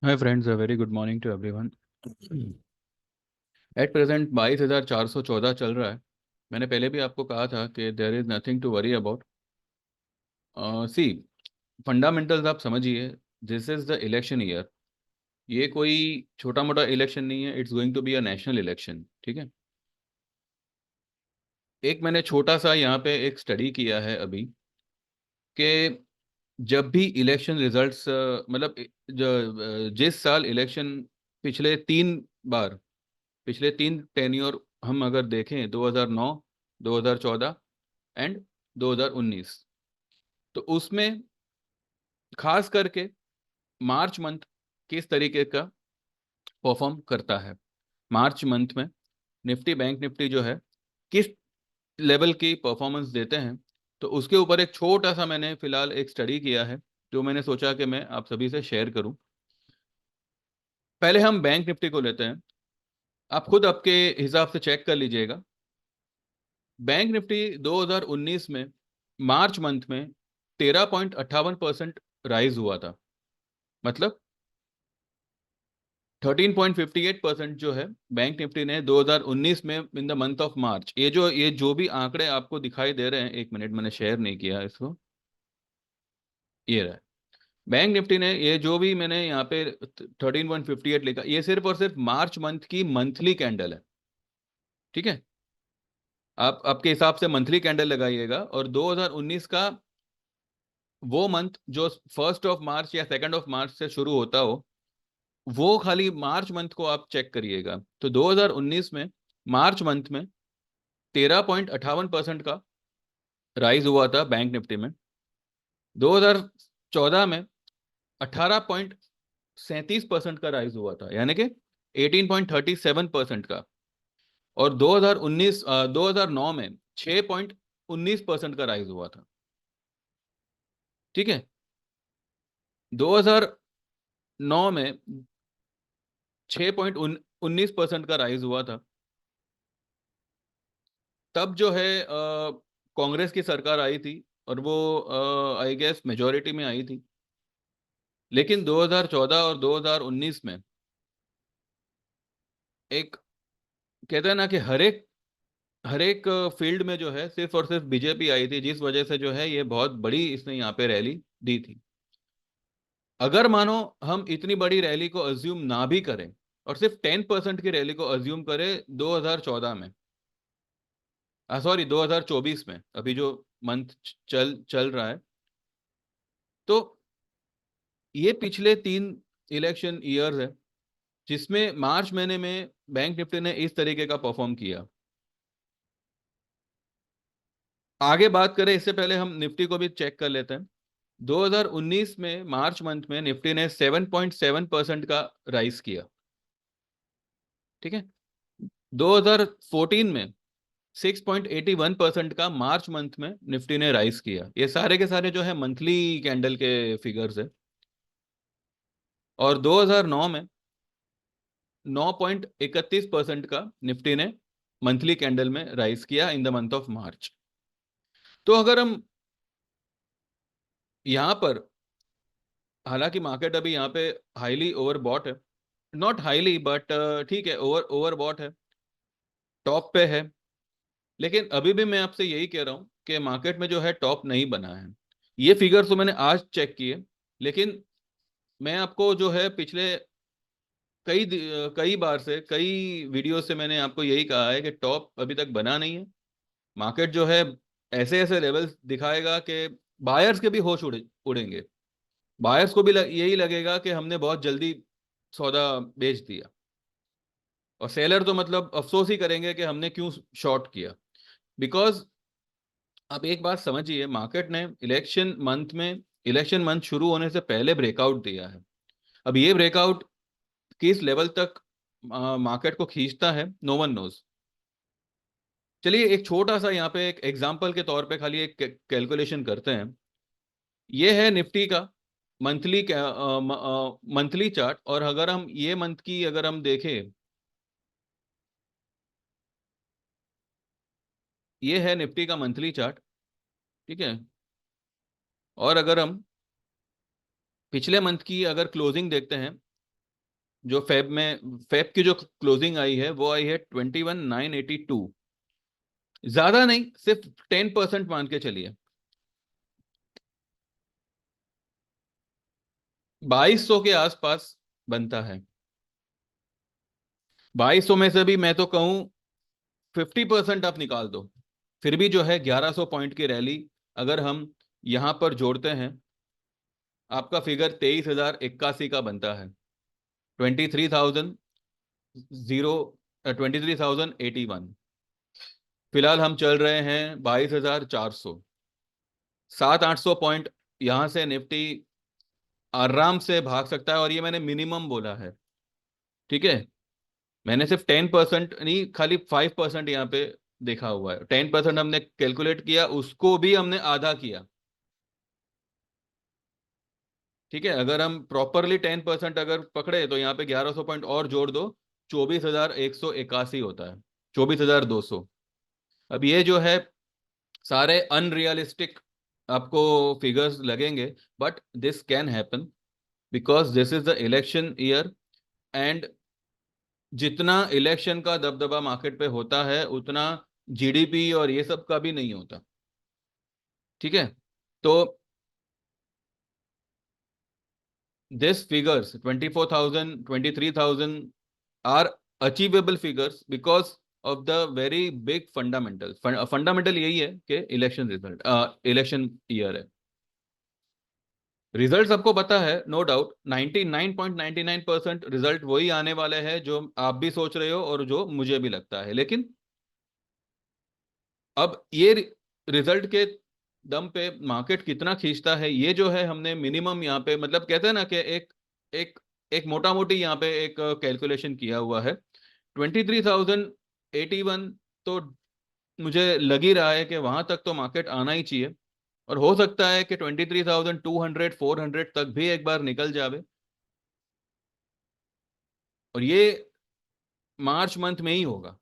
Hi friends, a very good morning to everyone. At present 22,414 चल रहा है। मैंने पहले भी आपको कहा था कि there is nothing to worry about. See, fundamentals आप समझिए। This is the election year. ये कोई छोटा मोटा इलेक्शन नहीं है, it's going to be a national election. ठीक है। एक मैंने छोटा सा यहाँ पे एक स्टडी किया है अभी कि जब भी इलेक्शन रिजल्ट्स मतलब जिस साल इलेक्शन पिछले तीन बार, पिछले तीन टेन्योर हम अगर देखें, 2009, 2014 एंड 2019, तो उसमें खास करके मार्च मंथ किस तरीके का परफॉर्म करता है। मार्च मंथ में निफ्टी, बैंक निफ्टी जो है, किस लेवल की परफॉर्मेंस देते हैं। तो उसके ऊपर एक छोटा सा मैंने फिलहाल एक स्टडी किया है, जो मैंने सोचा कि मैं आप सभी से शेयर करूं। पहले हम बैंक निफ्टी को लेते हैं। आप खुद आपके हिसाब से चेक कर लीजिएगा। बैंक निफ्टी 2019 में मार्च मंथ में 13.58% राइज हुआ था। मतलब 13.58% जो है बैंक निफ्टी ने 2019 में in the month of March, ये जो भी आंकड़े आपको दिखाई दे रहे हैं, एक मिनट, मैंने शेयर नहीं किया इसको। ये रहा बैंक निफ्टी ने, ये जो भी मैंने यहाँ पे 13.58 लिखा, ये सिर्फ और सिर्फ मार्च मंथ की मंथली कैंडल है। ठीक है। आप आपके हिसाब से मंथली कैंडल लगाइएगा, और 2019 का वो मंथ जो 1 मार्च या 2 मार्च से शुरू होता हो, वो खाली मार्च मंथ को आप चेक करिएगा। तो 2019 में मार्च मंथ में 13.58% का राइज हुआ था बैंक निफ्टी में। 2014 में 18.37% का राइज हुआ था, यानी कि 18.37% का। और 2009 में 6.19% का राइज हुआ था। ठीक है। 2009 में 6.19% का राइज हुआ था। तब जो है कांग्रेस की सरकार आई थी, और वो आई गेस मेजोरिटी में आई थी। लेकिन 2014 और 2019 में एक, कहते हैं ना कि हर एक फील्ड में जो है सिर्फ और सिर्फ बीजेपी आई थी, जिस वजह से जो है ये बहुत बड़ी इसने यहाँ पे रैली दी थी। अगर मानो हम इतनी बड़ी रैली को अज्यूम ना भी करें, और सिर्फ 10% की रैली को अज्यूम करें 2014 में, सॉरी 2024 में, अभी जो मंथ चल चल रहा है, तो ये पिछले तीन इलेक्शन ईयर्स है जिसमें मार्च महीने में बैंक निफ्टी ने इस तरीके का परफॉर्म किया। आगे बात करें इससे पहले हम निफ्टी को भी चेक कर लेते हैं। 2019 में मार्च मंथ में निफ्टी ने 7.7% का राइज किया। ठीक है। 2014 में 6.81% का मार्च मंथ में निफ्टी ने राइज किया। ये सारे के सारे जो है मंथली कैंडल के फिगर्स है। और 2009 में 9.31% का निफ्टी ने मंथली कैंडल में राइज किया in the month of March. तो अगर हम यहाँ पर, हालांकि मार्केट अभी यहाँ पे हाईली ओवरबॉट है, नॉट हाईली बट ठीक है, ओवरबॉट है, टॉप पे है। लेकिन अभी भी मैं आपसे यही कह रहा हूँ कि मार्केट में जो है टॉप नहीं बना है। ये फिगर्स तो मैंने आज चेक किए, लेकिन मैं आपको जो है पिछले कई बार से, कई वीडियो से मैंने आपको यही कहा है कि टॉप अभी तक बना नहीं है। मार्केट जो है ऐसे ऐसे लेवल्स दिखाएगा कि बायर्स के भी होश उड़ेंगे। बायर्स को भी यही लगेगा कि हमने बहुत जल्दी सौदा बेच दिया, और सेलर तो मतलब अफसोस ही करेंगे कि हमने क्यों शॉर्ट किया। बिकॉज आप एक बात समझिए, मार्केट ने इलेक्शन मंथ शुरू होने से पहले ब्रेकआउट दिया है। अब ये ब्रेकआउट किस लेवल तक मार्केट को खींचता है, नो वन नोज। चलिए एक छोटा सा यहाँ पे एक एग्जांपल के तौर पे खाली एक कैलकुलेशन करते हैं। ये है निफ्टी का मंथली मंथली चार्ट, और अगर हम ये मंथ की अगर हम देखें, ये है निफ्टी का मंथली चार्ट। ठीक है। और अगर हम पिछले मंथ की अगर क्लोजिंग देखते हैं, जो फेब की जो क्लोजिंग आई है वो आई है 21,982। ज्यादा नहीं, सिर्फ 10% मान के चलिए। 2200 के आसपास बनता है। 2200 में से भी मैं तो कहूं 50% आप निकाल दो, फिर भी जो है 1100 पॉइंट की रैली अगर हम यहां पर जोड़ते हैं, आपका फिगर 23,081 का बनता है। 23,000 23,081। फिलहाल हम चल रहे हैं 22,400। 700-800 पॉइंट यहां से निफ्टी आराम से भाग सकता है, और ये मैंने मिनिमम बोला है। ठीक है, मैंने सिर्फ 10% नहीं, खाली 5% यहाँ पे देखा हुआ है। 10% हमने कैलकुलेट किया, उसको भी हमने आधा किया। ठीक है, अगर हम प्रॉपरली 10% अगर पकड़े तो यहाँ पे 1100 पॉइंट और जोड़ दो, 24,181 होता है। 24,200। अब ये जो है सारे अनरियलिस्टिक आपको फिगर्स लगेंगे, but this can happen because this is the election year. And जितना इलेक्शन का दबदबा मार्केट पे होता है उतना जीडीपी और ये सब का भी नहीं होता। ठीक है, तो this figures 24,000 23,000 are achievable figures because of the very big fundamental. Fundamental यही है कि इलेक्शन रिजल्ट, इलेक्शन ईयर है। रिजल्ट सबको पता है, नो डाउट। 99.99% रिजल्ट वही आने वाले हैं जो आप भी सोच रहे हो और जो मुझे भी लगता है। लेकिन अब ये रिजल्ट के दम पे मार्केट कितना खींचता है, ये जो है हमने मिनिमम यहाँ पे, मतलब कहते हैं ना कि एक एक मोटा मोटी यहाँ पे एक कैलकुलेशन किया हुआ है। 23,081 तो मुझे लग ही रहा है कि वहां तक तो मार्केट आना ही चाहिए, और हो सकता है कि 23,200 400 तक भी एक बार निकल जावे। और ये मार्च मंथ में ही होगा।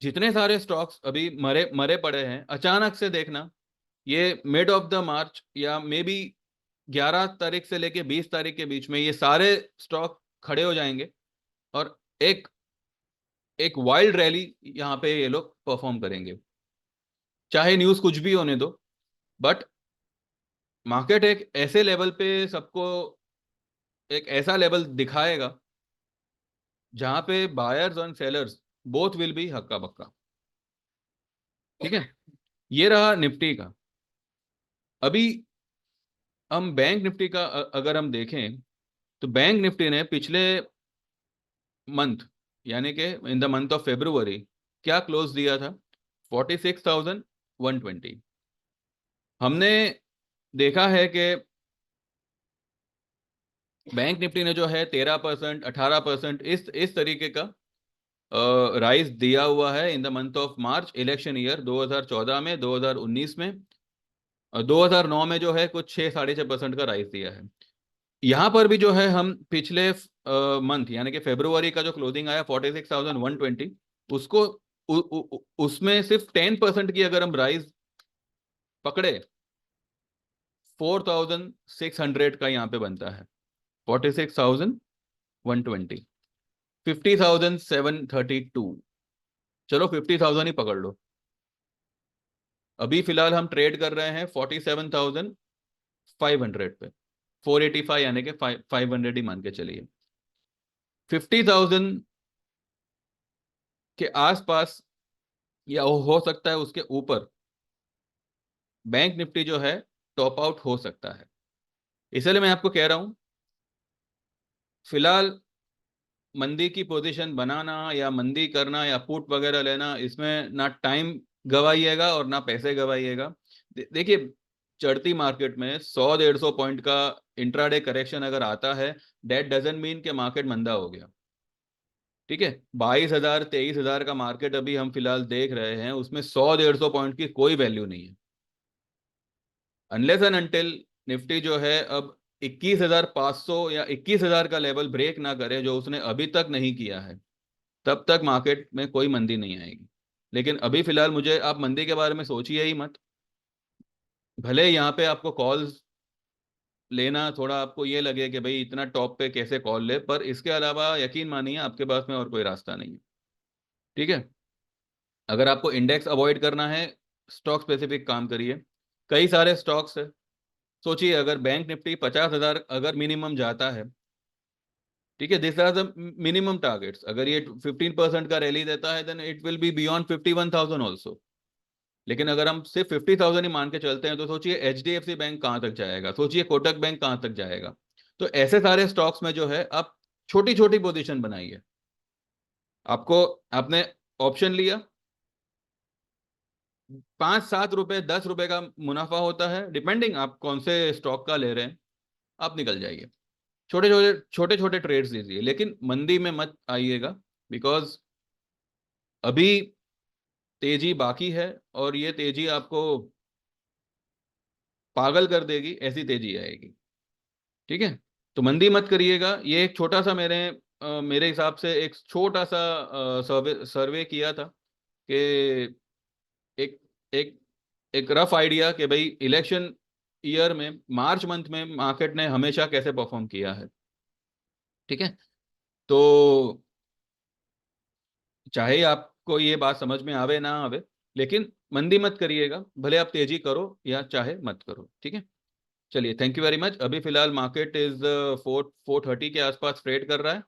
जितने सारे स्टॉक्स अभी मरे मरे पड़े हैं, अचानक से देखना ये मिड ऑफ द मार्च या मे बी 11 तारीख से लेके 20 तारीख के बीच में ये सारे स्टॉक खड़े हो जाएंगे, और एक एक वाइल्ड रैली यहाँ पे ये लोग परफॉर्म करेंगे। चाहे न्यूज कुछ भी होने दो, बट मार्केट एक ऐसे लेवल पे सबको एक ऐसा लेवल दिखाएगा जहां पे बायर्स और सेलर्स बोथ विल बी हक्का बक्का। ठीक है, ये रहा निफ्टी का। अभी हम बैंक निफ्टी का अगर हम देखें, तो बैंक निफ्टी ने पिछले मंथ, यानी कि in the month of February, क्या क्लोज दिया था? 46,120। हमने देखा है कि बैंक निफ्टी ने जो है 13%, 18% इस तरीके का राइज दिया हुआ है in the month of March, election year 2014 में, 2019 में, और 2009 में जो है कुछ 6 साढ़े 6% का राइज दिया है। यहाँ पर भी जो है हम पिछले मंथ यानी कि फेब्रुवरी का जो क्लोजिंग आया 46,120, उसको उसमें सिर्फ 10% की अगर हम राइज पकड़े, 4,600 का यहाँ पे बनता है। 46,120, 50,732। चलो 50,000 ही पकड़ लो। अभी फिलहाल हम ट्रेड कर रहे हैं 47,500 पे, 485 यानी कि 500 ही मान के चलिए। 50,000 के आसपास या हो सकता है उसके ऊपर बैंक निफ्टी जो है टॉप आउट हो सकता है। इसलिए मैं आपको कह रहा हूं, फिलहाल मंदी की पोजीशन बनाना या मंदी करना या पुट वगैरह लेना, इसमें ना टाइम गवाइएगा और ना पैसे गवाइएगा। देखिए, चढ़ती मार्केट में 100-150 पॉइंट का इंट्राडे करेक्शन अगर आता है, दैट डजंट मीन कि मार्केट मंदा हो गया। ठीक है, 22,000 23,000 का मार्केट अभी हम फिलहाल देख रहे हैं, उसमें 100-150 पॉइंट की कोई वैल्यू नहीं है। अनलेस एंड अनटिल निफ्टी जो है अब 21,500 या 21,000 का लेवल ब्रेक ना करे, जो उसने अभी तक नहीं किया है, तब तक मार्केट में कोई मंदी नहीं आएगी। लेकिन अभी फिलहाल मुझे आप मंदी के बारे में सोचिए ही मत। भले यहाँ पे आपको कॉल्स लेना थोड़ा आपको ये लगे कि भाई इतना टॉप पे कैसे कॉल ले, पर इसके अलावा यकीन मानिए आपके पास में और कोई रास्ता नहीं है। ठीक है, अगर आपको इंडेक्स अवॉइड करना है, स्टॉक स्पेसिफिक काम करिए। कई सारे स्टॉक्स है। सोचिए अगर बैंक निफ्टी 50,000 अगर मिनिमम जाता है, ठीक है, this are the minimum targets. अगर ये 15% का रैली देता है then it will be beyond 51,000 also. लेकिन अगर हम सिर्फ 50,000 ही मान के चलते हैं तो सोचिए HDFC बैंक कहाँ तक जाएगा, सोचिए कोटक बैंक कहाँ तक जाएगा। तो ऐसे सारे स्टॉक्स में जो है आप छोटी छोटी पोजीशन बनाइए। आपको, आपने ऑप्शन लिया, 5-7 रुपए 10 रुपए का मुनाफा होता है, डिपेंडिंग आप कौन से स्टॉक का ले रहे हैं। आप निकल जाइए, छोटे छोटे ट्रेड्स लीजिए, लेकिन मंदी में मत आइएगा। बिकॉज अभी तेजी बाकी है और ये तेजी आपको पागल कर देगी, ऐसी तेजी आएगी। ठीक है, तो मंदी मत करिएगा। ये एक छोटा सा मेरे हिसाब से एक छोटा सा सर्वे सर्वे किया था कि एक एक एक रफ आइडिया कि भाई इलेक्शन ईयर में मार्च मंथ में मार्केट ने हमेशा कैसे परफॉर्म किया है। ठीक है, तो चाहे आपको ये बात समझ में आवे ना आवे, लेकिन मंदी मत करिएगा, भले आप तेजी करो या चाहे मत करो। ठीक है, चलिए, थैंक यू वेरी मच। अभी फिलहाल मार्केट इज 430 के आसपास ट्रेड कर रहा है।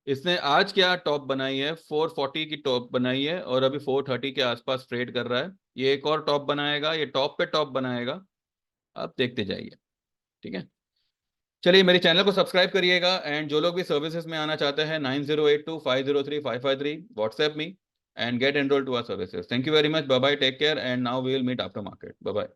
इसने आज क्या टॉप बनाई है, 440 की टॉप बनाई है और अभी 430 के आसपास ट्रेड कर रहा है। ये एक और टॉप बनाएगा, ये टॉप पे टॉप बनाएगा, आप देखते जाइए। ठीक है, चलिए, मेरे चैनल को सब्सक्राइब करिएगा। एंड जो लोग भी सर्विसेज में आना चाहते हैं, 9082503553 WhatsApp me and get enrol to our services. Thank you very much, bye bye, take care, and now we will meet after market. Bye bye.